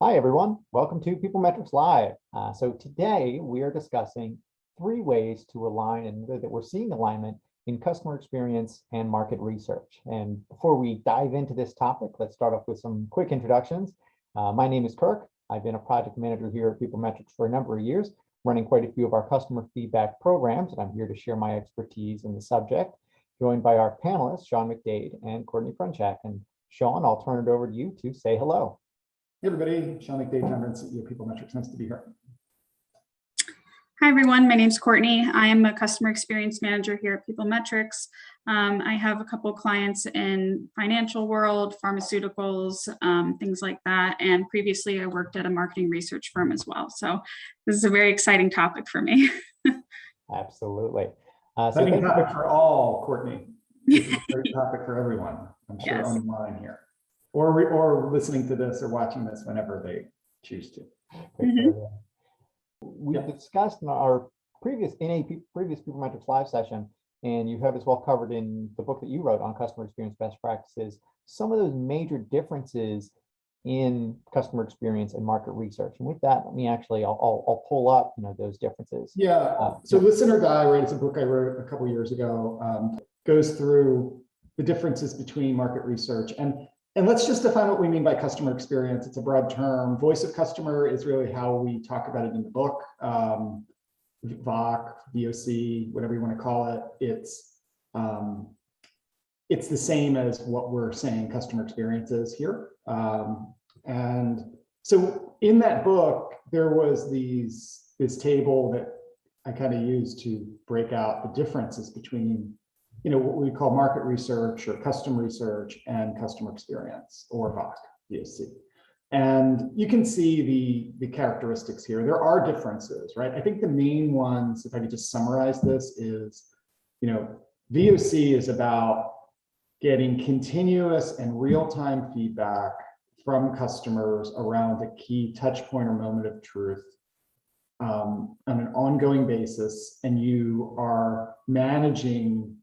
Hi, everyone. Welcome to PeopleMetrics Live. So today we are discussing 3 ways to align and that we're seeing alignment in customer experience and market research. And before we dive into this topic, let's start off with some quick introductions. My name is Kirk. I've been a project manager here at PeopleMetrics for a number of years, running quite a few of our customer feedback programs, and I'm here to share my expertise in the subject, joined by our panelists, Sean McDade and Courtney Frenchak. And Sean, I'll turn it over to you to say hello. Hey everybody, Sean McDade, founder and CEO of PeopleMetrics. Nice to be here. Hi everyone, my name's Courtney. I am a customer experience manager here at PeopleMetrics. I have a couple of clients in financial world, pharmaceuticals, things like that. And previously I worked at a marketing research firm as well. So this is a very exciting topic for me. Absolutely. Exciting topic for all, Courtney. This is a great topic for everyone, I'm sure, Yes. online here. Or listening to this or watching this whenever they choose to. We've discussed in our previous PeopleMetrics Live session, and you have this well covered in the book that you wrote on customer experience best practices, some of those major differences in customer experience and market research. And with that, let me actually, I'll pull up, those differences. Yeah. So Listener Guy, right, it's a book I wrote a couple of years ago, goes through the differences between market research and let's just define what we mean by customer experience. It's a broad term. Voice of customer is really how we talk about it in the book. VOC, VOC, whatever you want to call it. It's the same as what we're saying customer experience is here. And so in that book, there was this table that I kind of used to break out the differences between what we call market research or custom research and customer experience, or VOC, VOC. And you can see the characteristics here. There are differences, right? I think the main ones, if I could just summarize this, is, VOC is about getting continuous and real-time feedback from customers around a key touch point or moment of truth on an ongoing basis, and you are managing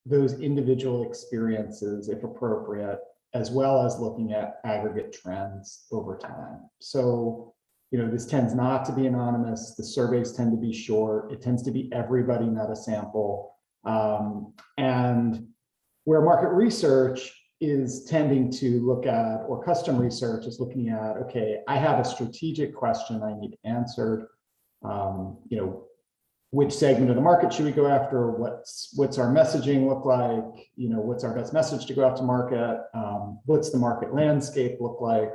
those individual experiences, if appropriate, as well as looking at aggregate trends over time. So, this tends not to be anonymous. The surveys tend to be short. It tends to be everybody, not a sample. And where market research is tending to look at, or custom research is looking at, okay, I have a strategic question I need answered. Which segment of the market should we go after? What's our messaging look like? What's our best message to go out to market? What's the market landscape look like?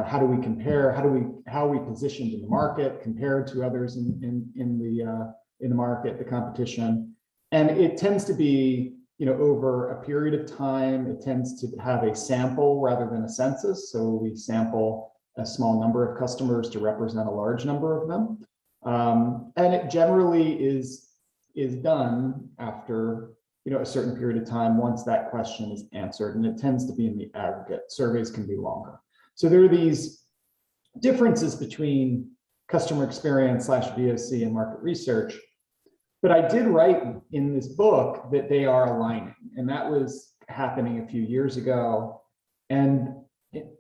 How do we compare? How are we positioned in the market compared to others in the market, the competition? And it tends to be, over a period of time, it tends to have a sample rather than a census. So we sample a small number of customers to represent a large number of them. And it generally is done after a certain period of time once that question is answered, and it tends to be in the aggregate. Surveys can be longer. So there are these differences between customer experience / VOC and market research. But I did write in this book that they are aligning, and that was happening a few years ago. And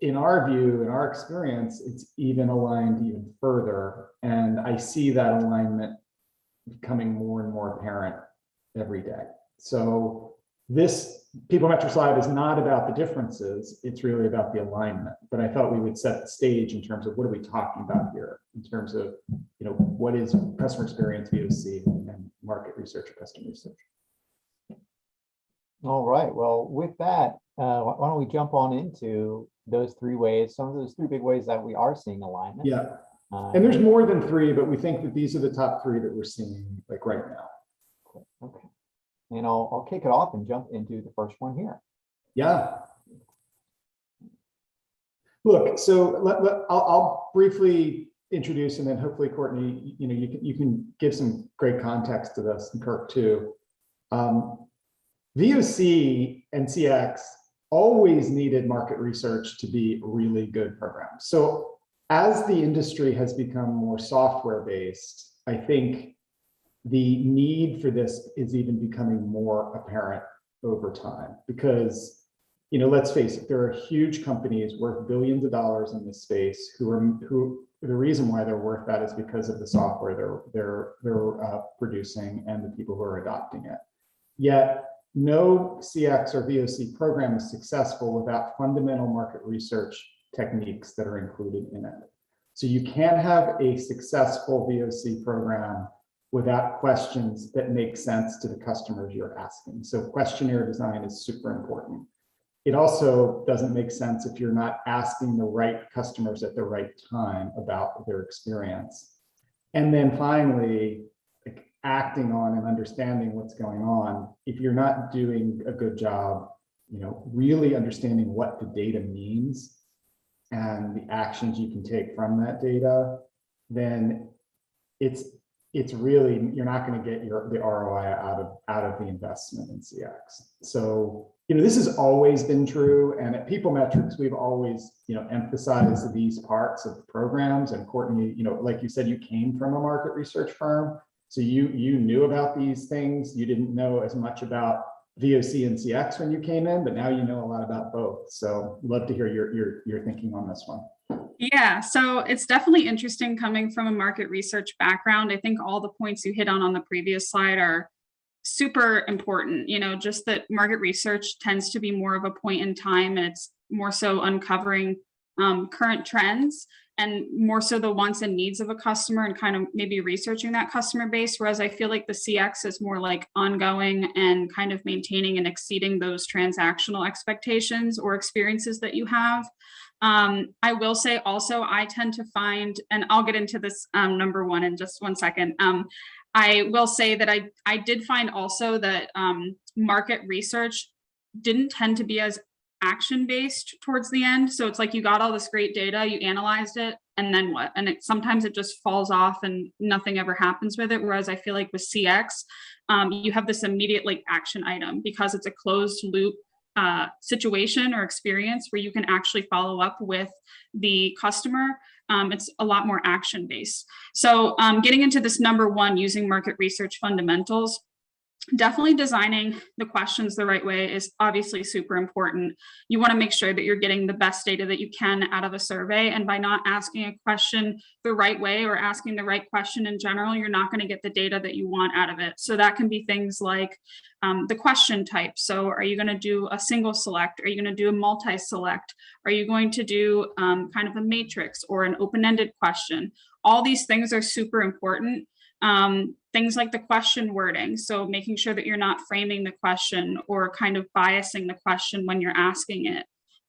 in our view, in our experience, it's even aligned even further. And I see that alignment becoming more and more apparent every day. So this PeopleMetrics Live is not about the differences, it's really about the alignment. But I thought we would set the stage in terms of what are we talking about here, in terms of, what is customer experience, VOC, and market research or customer research. All right. Well, with that, why don't we jump on into those 3 ways, some of those 3 big ways that we are seeing alignment. Yeah. And there's more than 3, but we think that these are the top 3 that we're seeing like right now. Cool. Okay. And I'll kick it off and jump into the first one here. Yeah. Look, so I'll briefly introduce, and then hopefully Courtney, you can give some great context to this, and Kirk too. VOC and CX always needed market research to be a really good program. So as the industry has become more software based, I think the need for this is even becoming more apparent over time, because let's face it, there are huge companies worth billions of dollars in this space who the reason why they're worth that is because of the software they're producing and the people who are adopting it. Yet no CX or VOC program is successful without fundamental market research techniques that are included in it. So you can't have a successful VOC program without questions that make sense to the customers you're asking. So questionnaire design is super important. It also doesn't make sense if you're not asking the right customers at the right time about their experience. And then finally, acting on and understanding what's going on. If you're not doing a good job, really understanding what the data means and the actions you can take from that data, then it's really, you're not going to get the ROI out of the investment in CX. So, this has always been true. And at PeopleMetrics, we've always, emphasized these parts of the programs. And Courtney, like you said, you came from a market research firm. So you knew about these things. You didn't know as much about VOC and CX when you came in, but now you know a lot about both. So love to hear your thinking on this one. Yeah, so it's definitely interesting coming from a market research background. I think all the points you hit on the previous slide are super important. Just that market research tends to be more of a point in time, and it's more so uncovering current trends and more so the wants and needs of a customer and kind of maybe researching that customer base. Whereas I feel like the CX is more like ongoing and kind of maintaining and exceeding those transactional expectations or experiences that you have. I will say also, I tend to find, and I'll get into this number one in just one second. I will say that I did find also that market research didn't tend to be as action-based towards the end. So it's like you got all this great data, you analyzed it, and then what? And sometimes it just falls off and nothing ever happens with it. Whereas I feel like with CX, you have this immediate action item because it's a closed loop situation or experience where you can actually follow up with the customer. It's a lot more action based. So getting into this number one, using market research fundamentals, definitely designing the questions the right way is obviously super important. You want to make sure that you're getting the best data that you can out of a survey. And by not asking a question the right way or asking the right question in general, you're not going to get the data that you want out of it. So that can be things like the question type. So are you going to do a single select? Are you going to do a multi-select? Are you going to do kind of a matrix or an open-ended question? All these things are super important. Things like the question wording. So making sure that you're not framing the question or kind of biasing the question when you're asking it.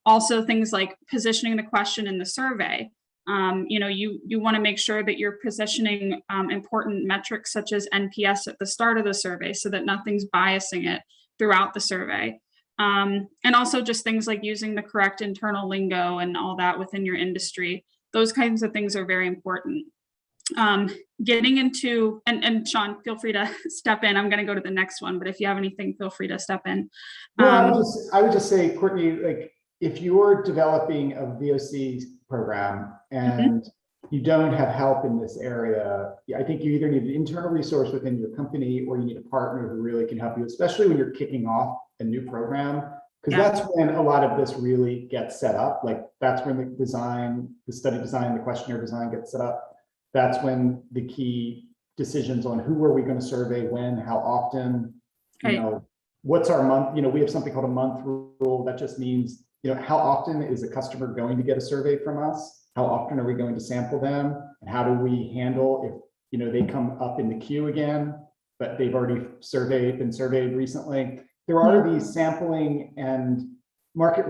Also things like positioning the question in the survey. You want to make sure that you're positioning important metrics such as NPS at the start of the survey so that nothing's biasing it throughout the survey. And also just things like using the correct internal lingo and all that within your industry. Those kinds of things are very important. Getting into, and Sean, feel free to step in. I'm going to go to the next one, but if you have anything, feel free to step in. I would just say, Courtney, if you're developing a VOC program and you don't have help in this area, I think you either need an internal resource within your company or you need a partner who really can help you, especially when you're kicking off a new program, because that's when a lot of this really gets set up. That's when the study design, the questionnaire design gets set up. That's when the key decisions on who are we going to survey, when, how often, what's our month, we have something called a month rule. That just means, how often is a customer going to get a survey from us? How often are we going to sample them? And how do we handle if, they come up in the queue again, but they've already been surveyed recently? There are these sampling and market,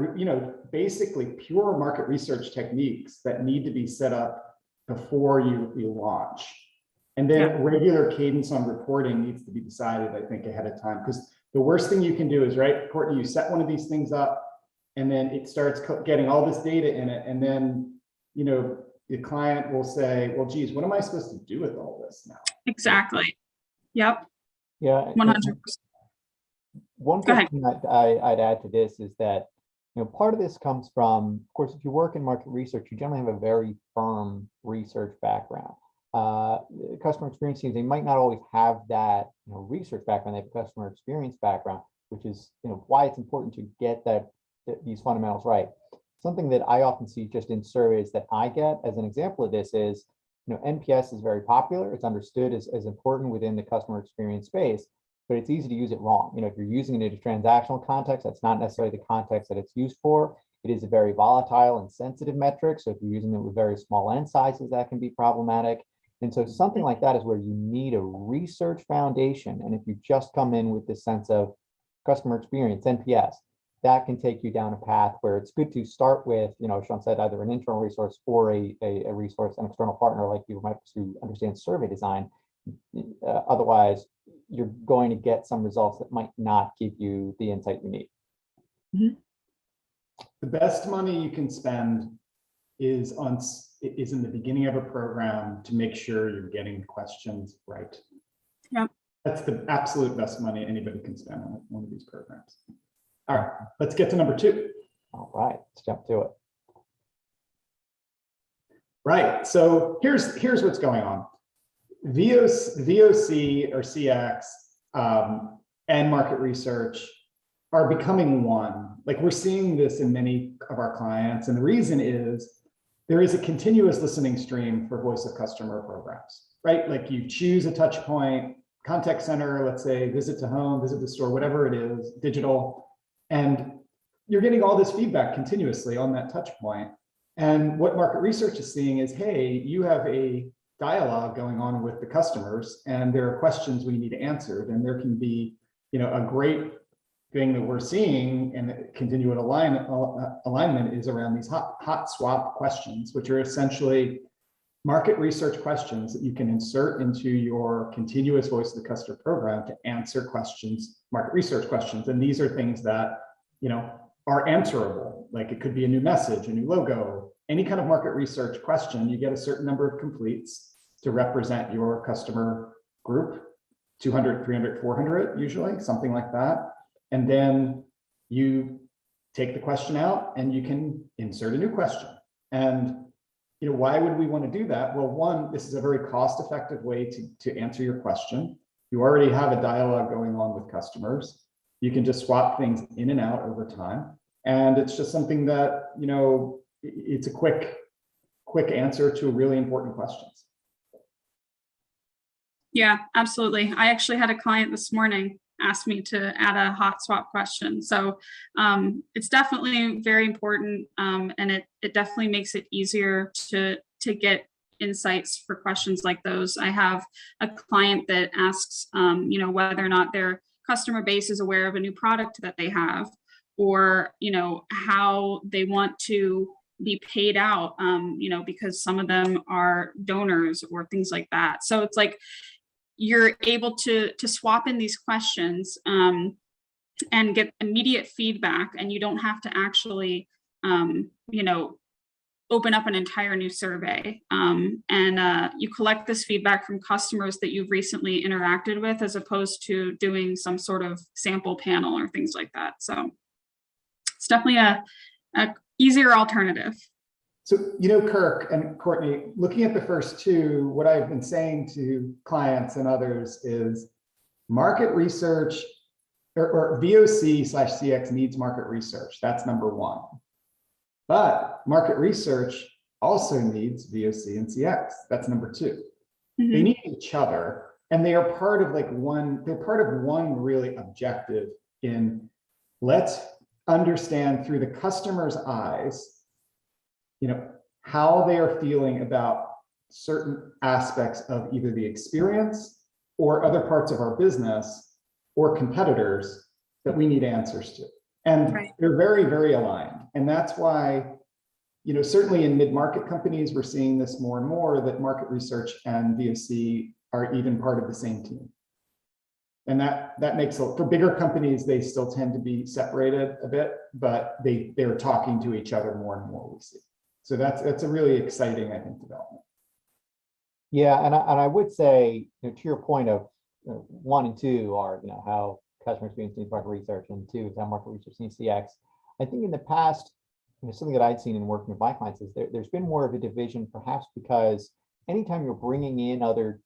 basically pure market research techniques that need to be set up before you launch. And then regular cadence on reporting needs to be decided, I think, ahead of time. Because the worst thing you can do is, right, Courtney, you set one of these things up and then it starts getting all this data in it. And then, the client will say, well, geez, what am I supposed to do with all this now? Exactly. Yep. Yeah. 100%. One thing I'd add to this is that part of this comes from, of course, if you work in market research, you generally have a very firm research background. Customer experience teams, they might not always have that research background. They have a customer experience background, which is why it's important to get that these fundamentals right. Something that I often see just in surveys that I get as an example of this is, NPS is very popular. It's understood as important within the customer experience space, but it's easy to use it wrong. If you're using it in a transactional context, that's not necessarily the context that it's used for. It is a very volatile and sensitive metric. So if you're using it with very small n sizes, that can be problematic. And so something like that is where you need a research foundation. And if you just come in with this sense of customer experience, NPS, that can take you down a path where it's good to start with, Sean said, either an internal resource or a resource, an external partner like PeopleMetrics who understands survey design. Otherwise, you're going to get some results that might not give you the insight you need. Mhm. The best money you can spend is in the beginning of a program to make sure you're getting questions right. Yep. That's the absolute best money anybody can spend on one of these programs. All right, let's get to number 2. All right, let's jump to it. Right, so here's what's going on. VOC or CX and market research are becoming one. Like, we're seeing this in many of our clients, and the reason is there is a continuous listening stream for voice of customer programs, right? Like, you choose a touch point, contact center, let's say visit to home, visit the store, whatever it is, digital, and you're getting all this feedback continuously on that touch point. And what market research is seeing is, hey, you have a dialogue going on with the customers, and there are questions we need answered, and there can be, a great thing that we're seeing and continual alignment is around these hot swap questions, which are essentially market research questions that you can insert into your continuous voice of the customer program to answer questions, market research questions. And these are things that, are answerable. Like, it could be a new message, a new logo, any kind of market research question. You get a certain number of completes to represent your customer group, 200, 300, 400, usually, something like that. And then you take the question out and you can insert a new question. And why would we want to do that? Well, one, this is a very cost-effective way to answer your question. You already have a dialogue going on with customers. You can just swap things in and out over time. And it's just something that, it's a quick answer to really important questions. Yeah, absolutely. I actually had a client this morning ask me to add a hot swap question. So it's definitely very important, and it definitely makes it easier to get insights for questions like those. I have a client that asks, whether or not their customer base is aware of a new product that they have, or how they want to be paid out, because some of them are donors or things like that. So it's like, you're able to swap in these questions and get immediate feedback, and you don't have to actually, open up an entire new survey. And you collect this feedback from customers that you've recently interacted with, as opposed to doing some sort of sample panel or things like that. So it's definitely a easier alternative. So, Kirk and Courtney, looking at the first two, what I've been saying to clients and others is market research or VOC/CX needs market research. That's number one. But market research also needs VOC and CX. That's number two. Mm-hmm. They need each other, and they are part of one really objective in let's understand through the customer's eyes, how they are feeling about certain aspects of either the experience or other parts of our business or competitors that we need answers to. And right. They're very, very aligned. And that's why, certainly in mid-market companies, we're seeing this more and more, that market research and VOC are even part of the same team. And that makes, for bigger companies, they still tend to be separated a bit, but they're talking to each other more and more, we see. So that's a really exciting, I think, development. Yeah, and I would say, to your point of 1 and 2 are, how customer experience needs market research, and 2 is how market research needs CX. I think in the past, something that I'd seen in working with my clients is there's been more of a division, perhaps because anytime you're bringing in other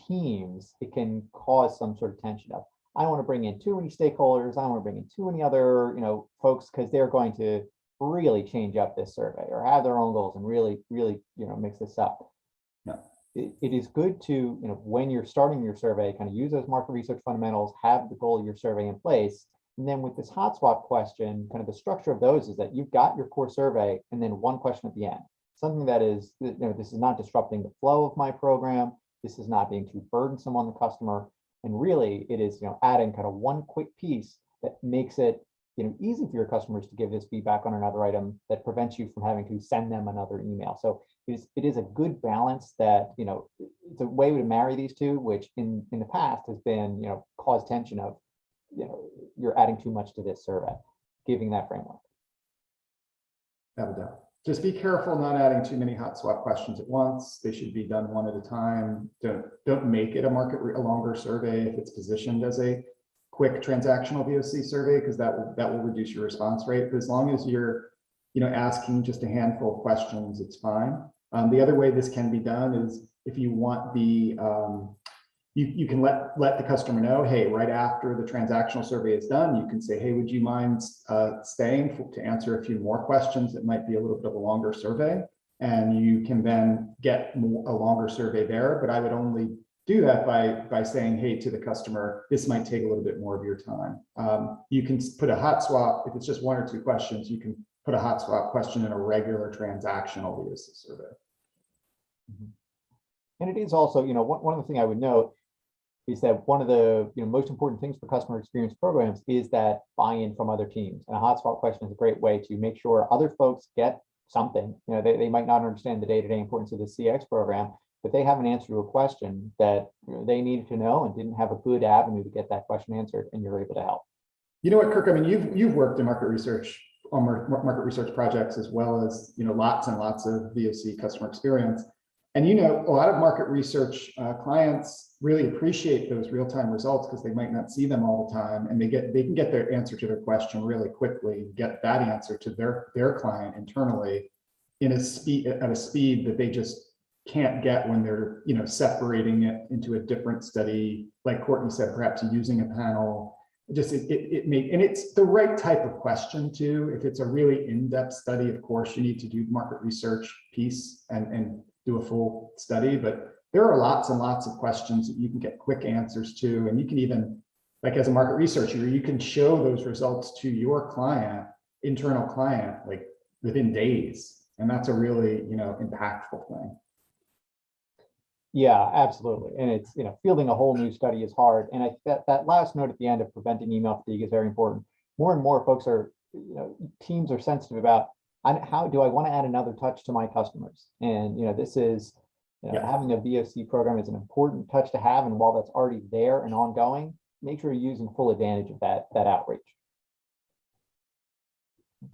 teams, it can cause some sort of tension of, I want to bring in too many stakeholders. I don't want to bring in too many other, folks, because they're going to really change up this survey or have their own goals and really, mix this up. Yeah. It is good to, when you're starting your survey, kind of use those market research fundamentals, have the goal of your survey in place. And then with this hot swap question, kind of the structure of those is that you've got your core survey and then one question at the end. Something that is, this is not disrupting the flow of my program. This is not being too burdensome on the customer. And really it is, adding kind of one quick piece that makes it, easy for your customers to give this feedback on another item that prevents you from having to send them another email. So it is a good balance that, it's a way to marry these two, which in the past has been, caused tension of, you're adding too much to this survey, giving that framework. Without a doubt. Just be careful not adding too many hot swap questions at once. They should be done one at a time. Don't make it a longer survey if it's positioned as a quick transactional VOC survey, because that will reduce your response rate. But as long as you're asking just a handful of questions, it's fine. The other way this can be done is if you want the you can let the customer know, hey, right after the transactional survey is done, you can say, hey, would you mind staying to answer a few more questions that might be a little bit of a longer survey? And you can then get a longer survey there. But I would only do that by saying, hey, to the customer, this might take a little bit more of your time. You can put a hot swap, if it's just one or two questions, you can put a hot swap question in a regular transactional VOC survey. Mm-hmm. And it is also, one of the things I would note is that one of the most important things for customer experience programs is that buy-in from other teams. And a hotspot question is a great way to make sure other folks get something. They might not understand the day-to-day importance of the CX program, but they have an answer to a question that they needed to know and didn't have a good avenue to get that question answered, and you're able to help. You know what, Kirk? I mean, you've worked in market research on market research projects, as well as lots and lots of VOC customer experience. And a lot of market research clients really appreciate those real-time results because they might not see them all the time, and they can get their answer to their question really quickly, get that answer to their client internally at a speed that they just can't get when they're separating it into a different study, like Courtney said, perhaps using a panel. And it's the right type of question too. If it's a really in-depth study, of course you need to do market research piece and do a full study, but there are lots and lots of questions that you can get quick answers to. And you can even, like as a market researcher, you can show those results to your client, internal client, like within days. And that's a really, impactful thing. Yeah, absolutely. And it's, fielding a whole new study is hard. And that last note at the end of preventing email fatigue is very important. More and more folks are, teams are sensitive about, how do I want to add another touch to my customers? And, this is, having a VOC program is an important touch to have. And while that's already there and ongoing, make sure you're using full advantage of that outreach.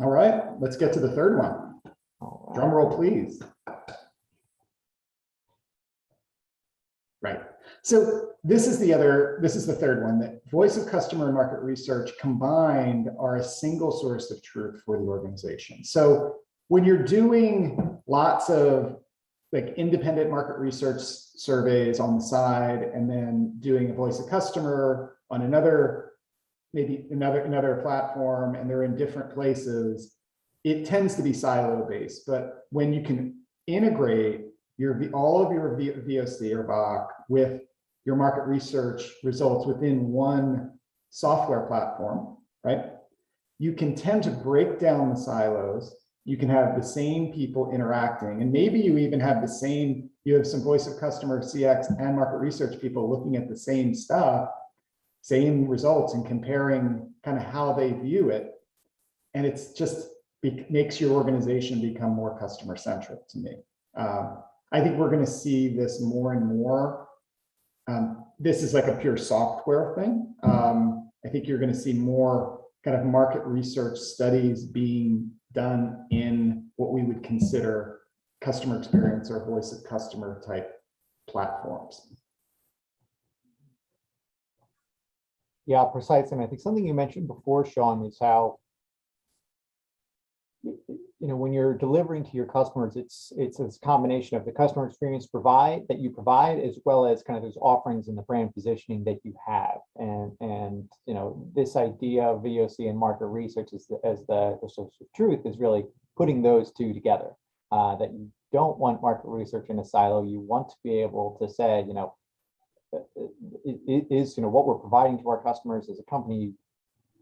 All right, let's get to the third one. Right. Drum roll, please. Right. So this is the third one, that voice of customer and market research combined are a single source of truth for the organization. So when you're doing lots of like independent market research surveys on the side, and then doing a voice of customer on maybe another platform, and they're in different places, it tends to be silo based. But when you can integrate all of your VOC or VOC with your market research results within one software platform, right? You can tend to break down the silos. You can have the same people interacting, and maybe you even have you have some voice of customer, CX, and market research people looking at the same stuff, same results, and comparing kind of how they view it. And it's just makes your organization become more customer centric to me. I think we're going to see this more and more. This is like a pure software thing. I think you're going to see more kind of market research studies being done in what we would consider customer experience or voice of customer type platforms. Yeah, precisely. And I think something you mentioned before, Sean, is how when you're delivering to your customers, it's this combination of the customer experience you provide, as well as kind of those offerings and the brand positioning that you have. And this idea of VOC and market research as the source of truth is really putting those two together. That you don't want market research in a silo. You want to be able to say, it is what we're providing to our customers as a company,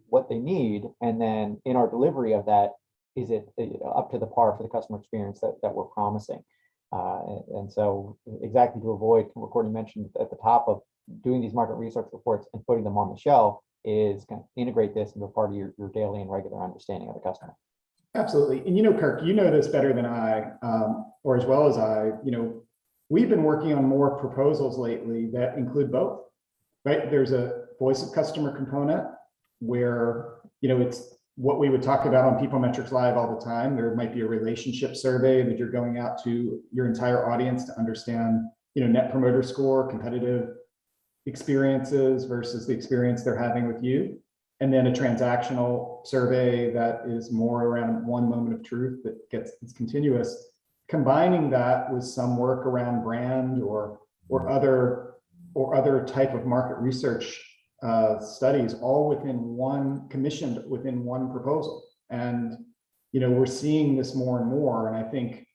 what they need, and then in our delivery of that, is it up to the par for the customer experience that we're promising? And so exactly to avoid what Courtney mentioned at the top of doing these market research reports and putting them on the shelf is kind of integrate this into part of your daily and regular understanding of the customer. Absolutely. And Kirk, you know this better than I, or as well as I, we've been working on more proposals lately that include both, right? There's a voice of customer component where, it's what we would talk about on PeopleMetrics Live all the time. There might be a relationship survey that you're going out to your entire audience to understand, net promoter score, competitive experiences versus the experience they're having with you. And then a transactional survey that is more around one moment of truth that it's continuous. Combining that with some work around brand or other type of market research studies, all commissioned within one proposal. And we're seeing this more and more. And I think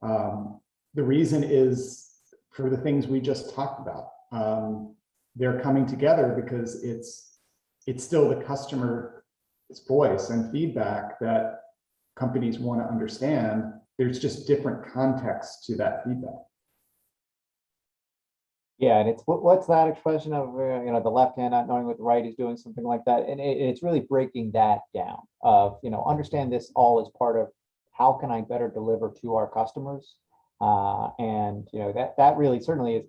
the reason is for the things we just talked about. They're coming together because it's still the customer's voice and feedback that companies want to understand. There's just different context to that feedback. Yeah, and it's what's that expression of the left hand not knowing what the right is doing, something like that. And it's really breaking that down of understand this all as part of how can I better deliver to our customers, and that really certainly is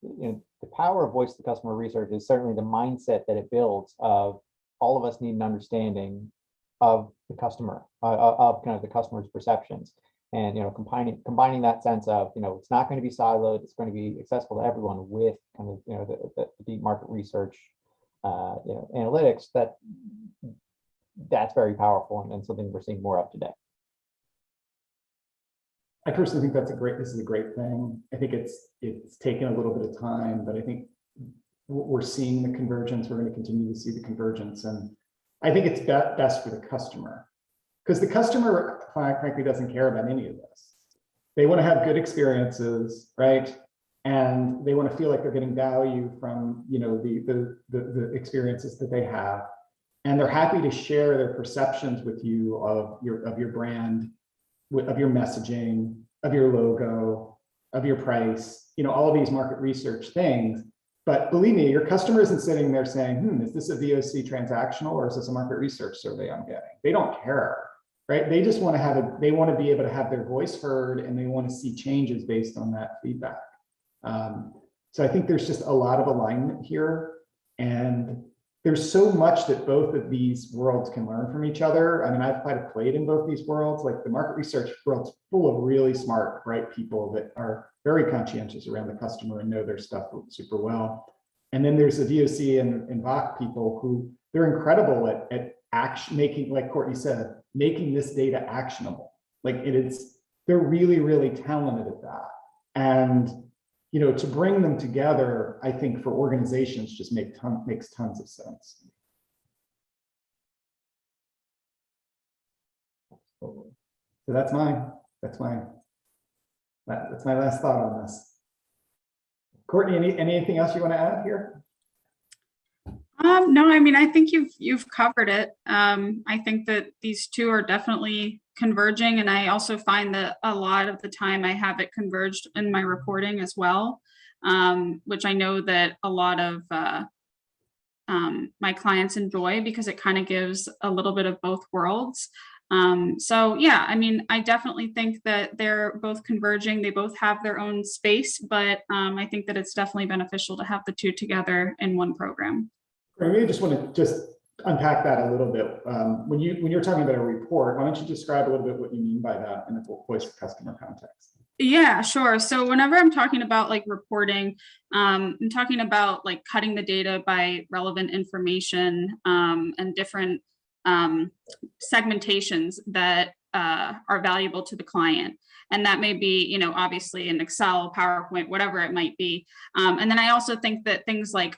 the power of voice to customer research is certainly the mindset that it builds of all of us need an understanding of the customer, of kind of the customer's perceptions. And combining that sense of it's not going to be siloed, it's going to be accessible to everyone with kind of the deep market research analytics, that's very powerful and something we're seeing more of today. I personally think this is a great thing. I think it's taken a little bit of time, but I think we're seeing the convergence. We're going to continue to see the convergence, and I think it's best for the customer. Because the customer, frankly, doesn't care about any of this. They want to have good experiences, right? And they want to feel like they're getting value from, the experiences that they have. And they're happy to share their perceptions with you of your brand, of your messaging, of your logo, of your price, all of these market research things. But believe me, your customer isn't sitting there saying, is this a VOC transactional or is this a market research survey I'm getting? They don't care. Right? They just want to they want to be able to have their voice heard, and they want to see changes based on that feedback. So I think there's just a lot of alignment here, and there's so much that both of these worlds can learn from each other. I mean, I've kind of played in both these worlds. Like the market research world's full of really smart, bright people that are very conscientious around the customer and know their stuff super well. And then there's the VOC and VOC people who they're incredible at making, like Courtney said, making this data actionable. Like they're really, really talented at that. And, to bring them together, I think for organizations just makes tons of sense. So that's my last thought on this. Courtney, anything else you want to add here? No, I mean, I think you've covered it. I think that these two are definitely converging, and I also find that a lot of the time I have it converged in my reporting as well, which I know that a lot of my clients enjoy because it kind of gives a little bit of both worlds. So yeah, I mean, I definitely think that they're both converging. They both have their own space, but I think that it's definitely beneficial to have the two together in one program. I really just want to unpack that a little bit. When you're talking about a report, why don't you describe a little bit what you mean by that in a voice of customer context? Yeah, sure. So whenever I'm talking about like reporting, I'm talking about like cutting the data by relevant information and different segmentations that are valuable to the client. And that may be, you know, obviously in Excel, PowerPoint, whatever it might be. And then I also think that things like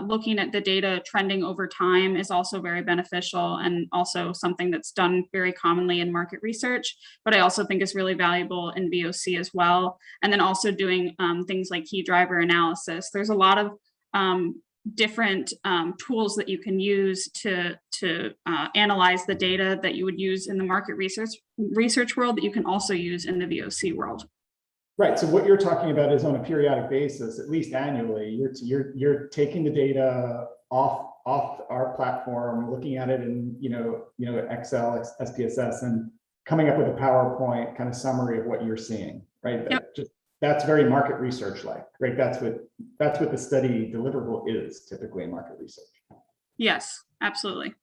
looking at the data trending over time is also very beneficial, and also something that's done very commonly in market research, but I also think is really valuable in VOC as well. And then also doing things like key driver analysis. There's a lot of different tools that you can use to analyze the data that you would use in the market research world that you can also use in the VOC world. Right. So what you're talking about is on a periodic basis, at least annually, you're taking the data off our platform, looking at it in Excel, SPSS, and coming up with a PowerPoint kind of summary of what you're seeing. Right. Yep. That's very market research like, right? That's what the study deliverable is typically in market research. Yes, absolutely.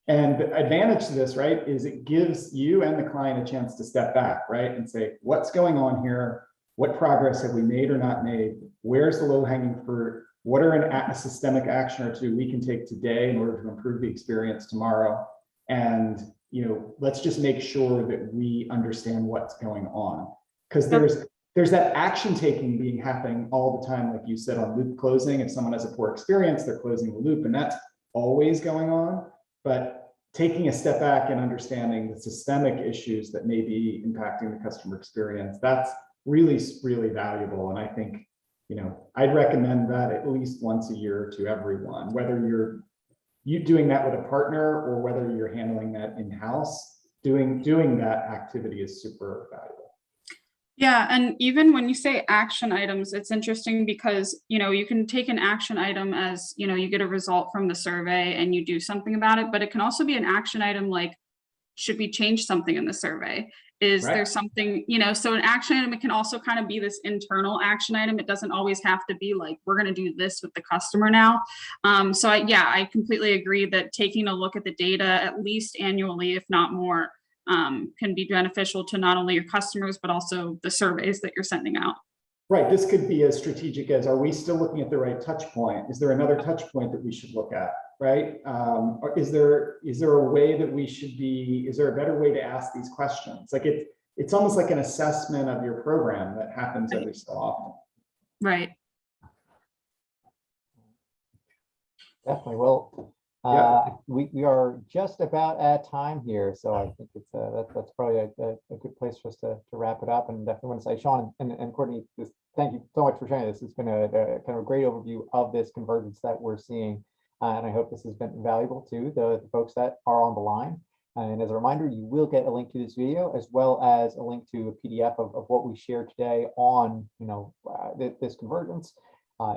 And the advantage to this, right, is it gives you and the client a chance to step back, right, and say, what's going on here? What progress have we made or not made? Where's the low-hanging fruit? What are a systemic action or two we can take today in order to improve the experience tomorrow? And let's just make sure that we understand what's going on, because there's that action taking being happening all the time, like you said, on loop closing. If someone has a poor experience, they're closing the loop, and that's always going on. But taking a step back and understanding the systemic issues that may be impacting the customer experience, that's really, really valuable. And I think, I'd recommend that at least once a year to everyone, whether you're doing that with a partner or whether you're handling that in-house. Doing that activity is super valuable. Yeah, and even when you say action items, it's interesting because, you can take an action item as, you get a result from the survey and you do something about it, but it can also be an action item like, should we change something in the survey? Is there something, so an action item, it can also kind of be this internal action item. It doesn't always have to be like, we're going to do this with the customer now. So I completely agree that taking a look at the data at least annually, if not more, can be beneficial to not only your customers, but also the surveys that you're sending out. Right. This could be as strategic as, are we still looking at the right touch point? Is there another touch point that we should look at? Right. Or is there a way that we should be, is there a better way to ask these questions? Like it's almost like an assessment of your program that happens every so often. Right. Definitely. Well, we are just about at time here, so I think it's that's probably a good place for us to wrap it up. And definitely want to say, Sean and Courtney, thank you so much for sharing this. It's been a kind of a great overview of this convergence that we're seeing, and I hope this has been valuable to the folks that are on the line. And as a reminder, you will get a link to this video as well as a link to a PDF of what we shared today on this convergence.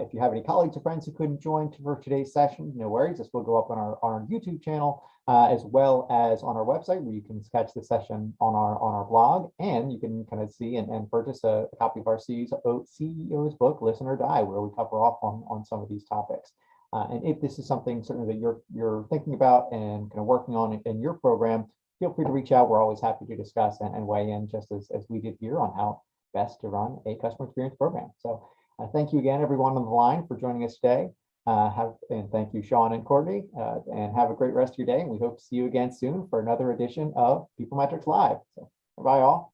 If you have any colleagues or friends who couldn't join for today's session, no worries. This will go up on our YouTube channel as well as on our website, where you can catch the session on our blog, and you can kind of see and purchase a copy of our CEO's book, Listen or Die, where we cover off on some of these topics. And if this is something certainly that you're thinking about and kind of working on in your program, feel free to reach out. We're always happy to discuss and weigh in, just as we did here, on how best to run a customer experience program. So thank you again, everyone on the line, for joining us today. And thank you, Sean and Courtney, and have a great rest of your day. And we hope to see you again soon for another edition of PeopleMetrics Live. So bye all.